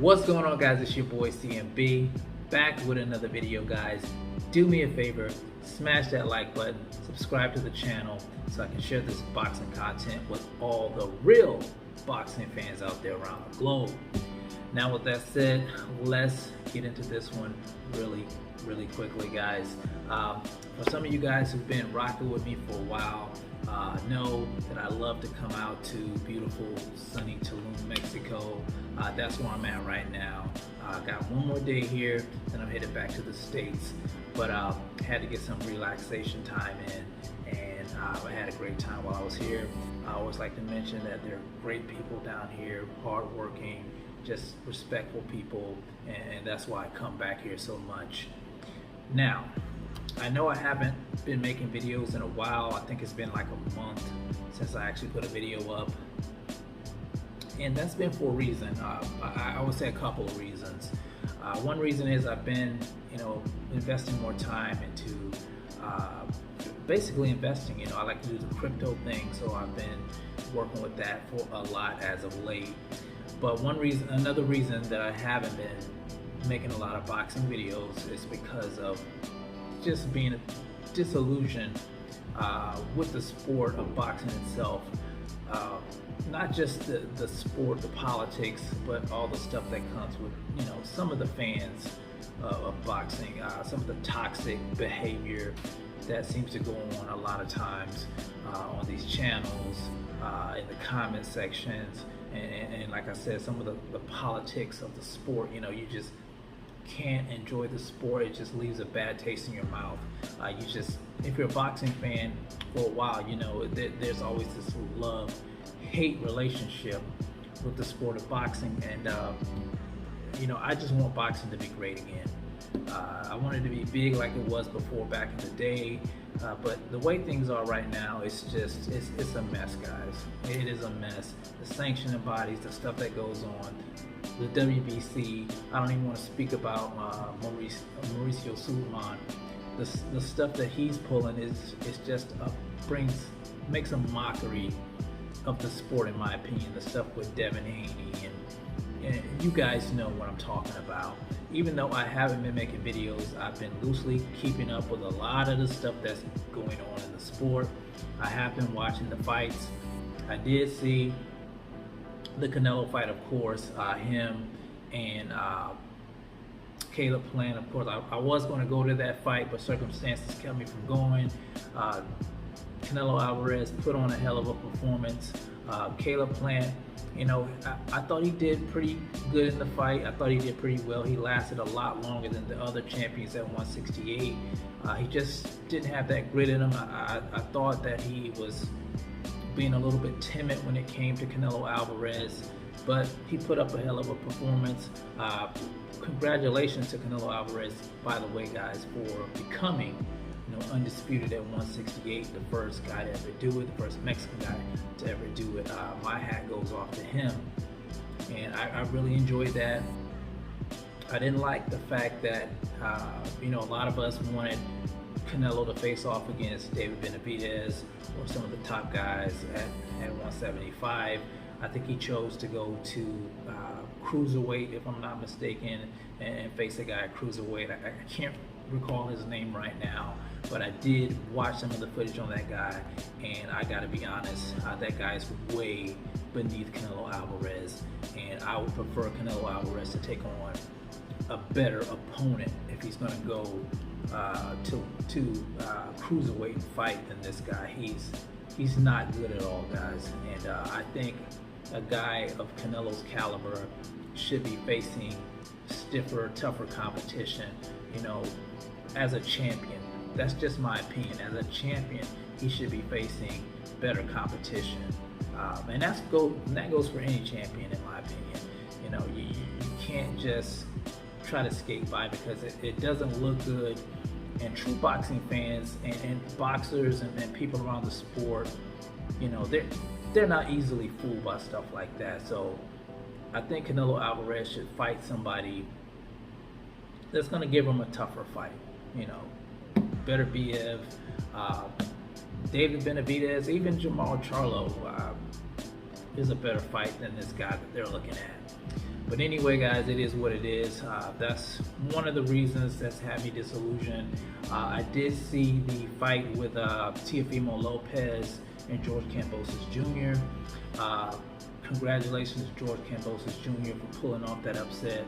What's going on, guys? It's your boy CMB back with another video, guys. Do me a favor, smash that like button, subscribe to the channel so I can share this boxing content with all the real boxing fans out there around the globe. Now with that said, let's get into this one really quickly, guys. For some of you guys who've been rocking with me for a while, know that I love to come out to beautiful sunny Tulum, Mexico. That's where I'm at right now. Got one more day here, then I'm headed back to the States. But had to get some relaxation time in, and I had a great time while I was here. I always like to mention that there are great people down here, hardworking, just respectful people, and that's why I come back here so much. Now, I know I haven't been making videos in a while. I think it's been like a month since I actually put a video up. And that's been for a reason. I would say a couple of reasons. One reason is I've been, investing more time into basically investing. I like to do the crypto thing, so I've been working with that for a lot as of late. But another reason that I haven't been making a lot of boxing videos is because of just being disillusioned with the sport of boxing itself. Not just the sport, the politics, but all the stuff that comes with, some of the fans of boxing, some of the toxic behavior that seems to go on a lot of times on these channels, in the comment sections, and like I said, some of the politics of the sport. You just can't enjoy the sport. It just leaves a bad taste in your mouth. If you're a boxing fan for a while, there's always this love-hate relationship with the sport of boxing, and I just want boxing to be great again. I want it to be big like it was before back in the day, but the way things are right now, it's a mess, guys. It is a mess. The sanctioning bodies, the stuff that goes on, the WBC. I don't even want to speak about Mauricio Sulaiman. The stuff that he's pulling is just makes a mockery of the sport, in my opinion. The stuff with Devin Haney, and you guys know what I'm talking about. Even though I haven't been making videos, I've been loosely keeping up with a lot of the stuff that's going on in the sport. I have been watching the fights. I did see the Canelo fight, of course, him and Caleb Plant. Of course, I was going to go to that fight, but circumstances kept me from going. Canelo Alvarez put on a hell of a performance. Caleb Plant, I thought he did pretty good in the fight. I thought he did pretty well. He lasted a lot longer than the other champions at 168. He just didn't have that grit in him. I thought that he was being a little bit timid when it came to Canelo Alvarez, but he put up a hell of a performance. Congratulations to Canelo Alvarez, by the way, guys, for becoming undisputed at 168, the first guy to ever do it, the first Mexican guy to ever do it. My hat goes off to him, and I really enjoyed that. I didn't like the fact that a lot of us wanted Canelo to face off against David Benavidez or some of the top guys at 175. I think he chose to go to cruiserweight, if I'm not mistaken, and face a guy at cruiserweight. I can't recall his name right now, but I did watch some of the footage on that guy, and I gotta be honest, that guy is way beneath Canelo Alvarez, and I would prefer Canelo Alvarez to take on a better opponent if he's gonna go to cruiserweight fight than this guy. He's not good at all, guys, and I think a guy of Canelo's caliber should be facing stiffer, tougher competition, as a champion. That's just my opinion. As a champion, he should be facing better competition, and that goes for any champion, in my opinion. You can't just try to skate by, because it doesn't look good. And true boxing fans and boxers and people around the sport, they're not easily fooled by stuff like that. So I think Canelo Alvarez should fight somebody that's going to give him a tougher fight. Better Biev, David Benavidez, even Jamal Charlo is a better fight than this guy that they're looking at. But anyway, guys, it is what it is. That's one of the reasons that's had me disillusioned. I did see the fight with Teofimo Lopez and George Kambosos Jr. Congratulations, George Kambosos Jr. for pulling off that upset,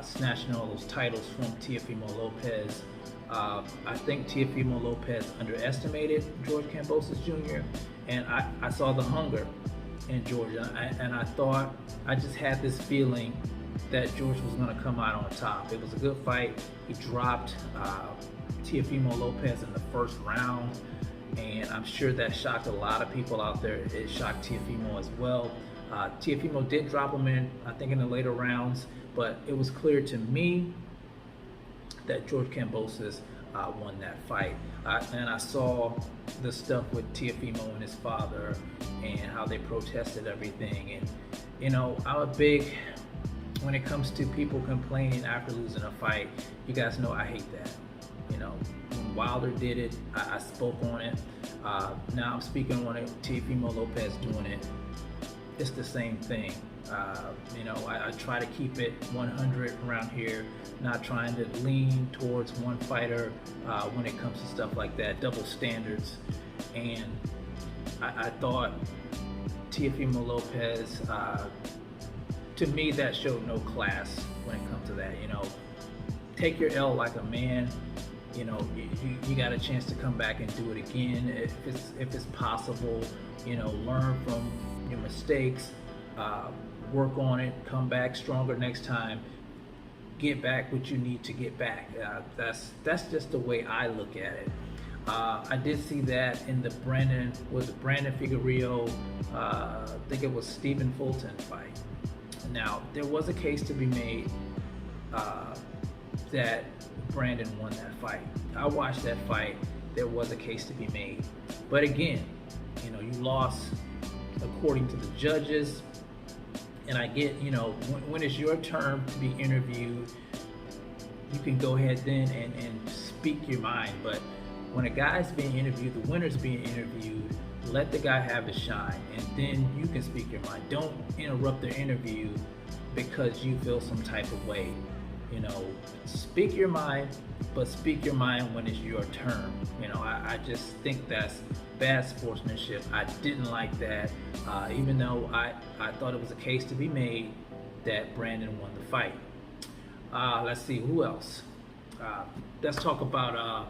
snatching all those titles from Teofimo Lopez. I think Teofimo Lopez underestimated George Kambosos Jr. and I saw the hunger in George, and I thought, I just had this feeling that George was going to come out on top. It was a good fight. He dropped Teofimo Lopez in the first round, and I'm sure that shocked a lot of people out there. It shocked Teofimo as well. Teofimo did drop him in, I think, in the later rounds, but it was clear to me that George Kambosos won that fight. And I saw the stuff with Teofimo and his father and how they protested everything. And, you know, I'm a big, when it comes to people complaining after losing a fight, you guys know I hate that. You know, when Wilder did it, I spoke on it. Now I'm speaking on it, Teofimo Lopez doing it. It's the same thing. You know, I try to keep it 100 around here, not trying to lean towards one fighter when it comes to stuff like that, double standards. And I thought Teofimo Lopez, to me, that showed no class when it comes to that. You know, take your L like a man. You know, you got a chance to come back and do it again if it's possible. You know, learn from your mistakes, work on it, come back stronger next time, get back what you need to get back. That's just the way I look at it. I did see that in the Brandon Figueiredo, I think it was Stephen Fulton fight. Now, there was a case to be made that Brandon won that fight. I watched that fight. There was a case to be made. But again, you know, you lost according to the judges. And I get, you know, when it's your turn to be interviewed, you can go ahead then and speak your mind. But when a guy's being interviewed, the winner's being interviewed, let the guy have his shine, and then you can speak your mind. Don't interrupt their interview because you feel some type of way. You know, speak your mind, but speak your mind when it's your turn. You know, I just think that's bad sportsmanship. I didn't like that, even though I thought it was a case to be made that Brandon won the fight. Let's see, who else? Let's talk about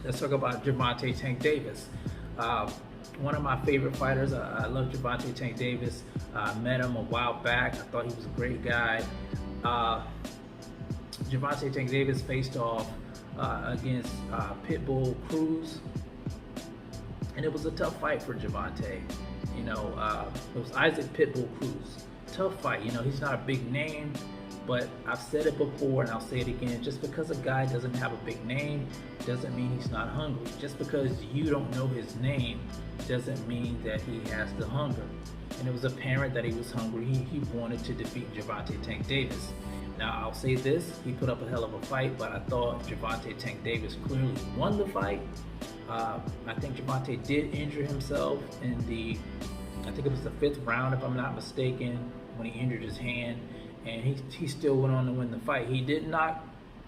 Gervonta Tank Davis. One of my favorite fighters. I love Gervonta Tank Davis. I met him a while back. I thought he was a great guy. Gervonta Tank Davis faced off against Pitbull Cruz, and it was a tough fight for Gervonta. You know, it was Isaac Pitbull Cruz. Tough fight. You know, he's not a big name, but I've said it before and I'll say it again. Just because a guy doesn't have a big name doesn't mean he's not hungry. Just because you don't know his name doesn't mean that he has the hunger. And it was apparent that he was hungry. He wanted to defeat Gervonta Tank Davis. Now, I'll say this, he put up a hell of a fight, but I thought Gervonta Tank Davis clearly won the fight. I think Gervonta did injure himself in I think it was the 5th round, if I'm not mistaken, when he injured his hand, and he still went on to win the fight. He did knock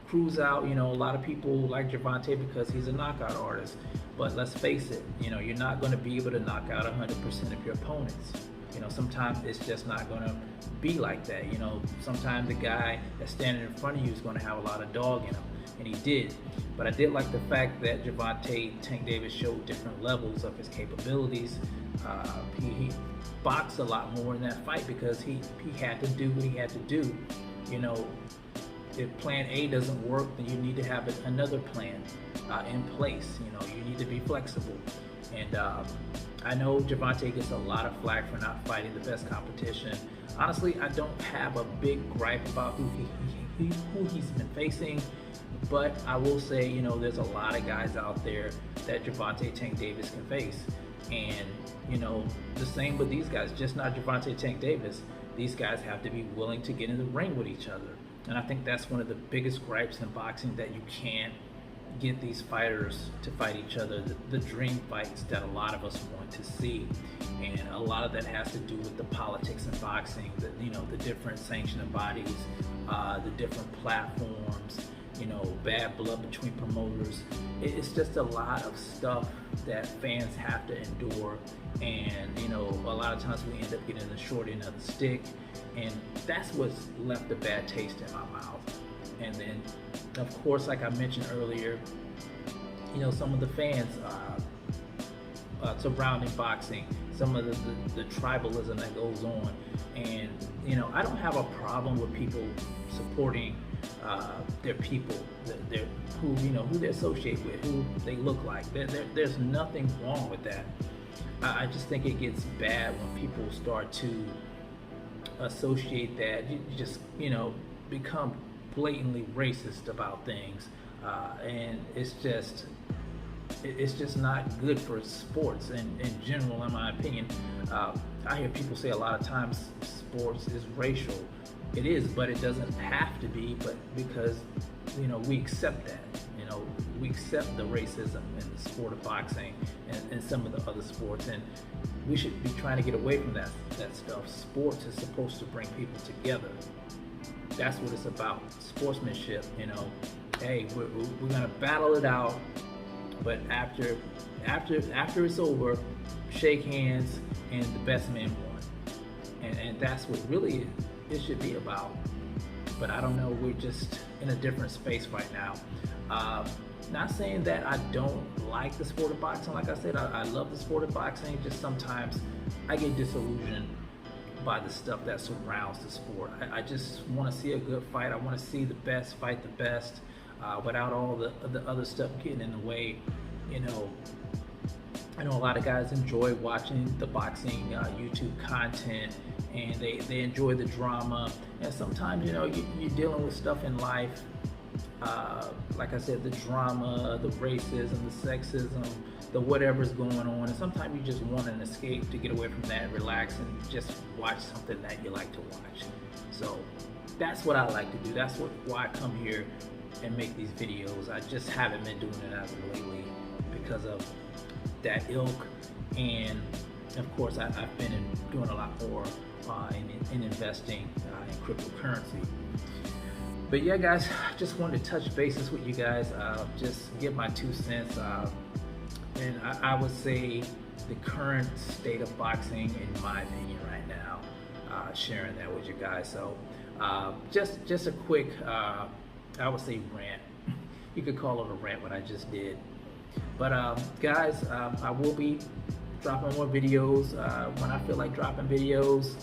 Cruz out. You know, a lot of people like Gervonta because he's a knockout artist, but let's face it, you know, you're not going to be able to knock out 100% of your opponents. You know, sometimes it's just not going to be like that. You know, sometimes the guy that's standing in front of you is going to have a lot of dog in him, and he did. But I did like the fact that Gervonta Tank Davis showed different levels of his capabilities. He boxed a lot more in that fight because he had to do what he had to do. You know, if plan A doesn't work, then you need to have another plan in place. You know, you need to be flexible. And I know Gervonta gets a lot of flack for not fighting the best competition. Honestly, I don't have a big gripe about who he's been facing, but I will say, you know, there's a lot of guys out there that Gervonta Tank Davis can face. And, you know, the same with these guys, just not Gervonta Tank Davis. These guys have to be willing to get in the ring with each other. And I think that's one of the biggest gripes in boxing, that you can't get these fighters to fight each other, the dream fights that a lot of us want to see. And a lot of that has to do with the politics in boxing, the different sanctioning bodies, the different platforms, bad blood between promoters. It's just a lot of stuff that fans have to endure, and a lot of times we end up getting the short end of the stick, and that's what's left a bad taste in my mouth. And then, of course, like I mentioned earlier, some of the fans surrounding boxing, some of the tribalism that goes on, and I don't have a problem with people supporting their people, who they associate with, who they look like. There's nothing wrong with that. I just think it gets bad when people start to associate that. You just become blatantly racist about things, and it's just not good for sports in general, in my opinion. I hear people say a lot of times sports is racial. It is, but it doesn't have to be. But because we accept that, we accept the racism in the sport of boxing and some of the other sports, and we should be trying to get away from that stuff. Sports is supposed to bring people together. That's what it's about. Sportsmanship. Hey, we're gonna battle it out, but after it's over, shake hands, and the best man won. And that's what really it should be about. But I don't know, we're just in a different space right now. Not saying that I don't like the sport of boxing. Like I said, I love the sport of boxing. Just sometimes I get disillusioned by the stuff that surrounds the sport. I just want to see a good fight. I want to see the best fight the best, without all the other stuff getting in the way. I know a lot of guys enjoy watching the boxing YouTube content, and they enjoy the drama. And sometimes you're dealing with stuff in life, like I said, the drama, the racism, the sexism, the whatever's going on, and sometimes you just want an escape to get away from that, relax, and just watch something that you like to watch. So that's what I like to do. That's why I come here and make these videos. I just haven't been doing it as of lately because of that ilk, and of course I've been doing a lot more in investing in cryptocurrency. But yeah, guys, just wanted to touch bases with you guys, just give my 2 cents. And I would say the current state of boxing, in my opinion, right now, sharing that with you guys. So just a quick, I would say rant. You could call it a rant, what I just did. But guys, I will be dropping more videos when I feel like dropping videos.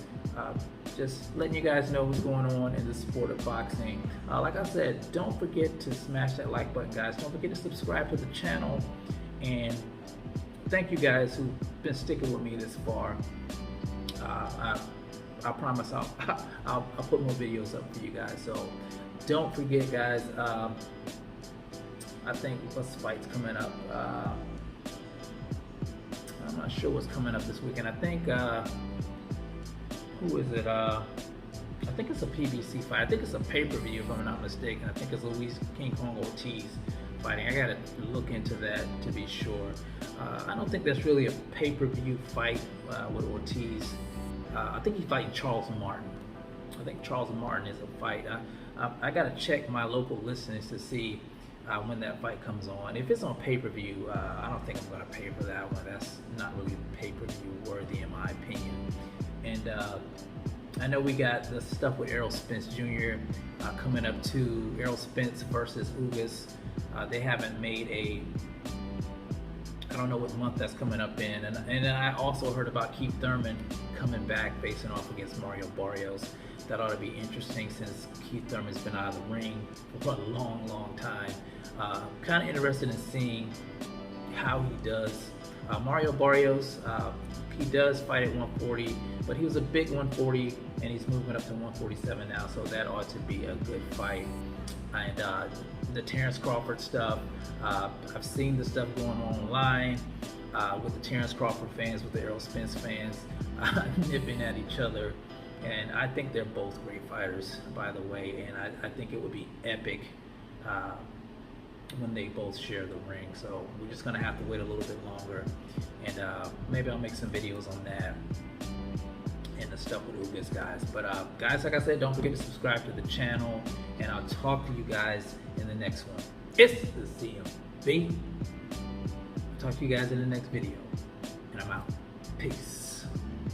Just letting you guys know what's going on in the sport of boxing. Like I said, don't forget to smash that like button, guys. Don't forget to subscribe to the channel. And thank you guys who've been sticking with me this far. I promise I'll put more videos up for you guys. So don't forget, guys. I think what's fight's coming up. I'm not sure what's coming up this weekend. I think who is it? I think it's a PBC fight. I think it's a pay-per-view, if I'm not mistaken. I think it's Luis King Kong Ortiz fighting. I gotta look into that to be sure. I don't think that's really a pay-per-view fight with Ortiz. I think he's fighting Charles Martin. I think Charles Martin is a fight. I gotta check my local listings to see when that fight comes on. If it's on pay-per-view, I don't think I'm gonna pay for that one. That's not really pay-per-view worthy, in my opinion. And I know we got the stuff with Errol Spence Jr. Coming up too. Errol Spence versus Ugas. They haven't made I don't know what month that's coming up in. And then I also heard about Keith Thurman coming back facing off against Mario Barrios. That ought to be interesting since Keith Thurman's been out of the ring for a long, long time. Kind of interested in seeing how he does. Mario Barrios, he does fight at 140, but he was a big 140, and he's moving up to 147 now, so that ought to be a good fight. And the Terrence Crawford stuff, I've seen the stuff going on online with the Terrence Crawford fans, with the Errol Spence fans, nipping at each other. And I think they're both great fighters, by the way, and I think it would be epic when they both share the ring. So we're just gonna have to wait a little bit longer, and maybe I'll make some videos on that and the stuff with Ugas, guys. But guys, like I said, don't forget to subscribe to the channel, and I'll talk to you guys in the next one. It's the CMB. Talk to you guys in the next video, and I'm out. Peace.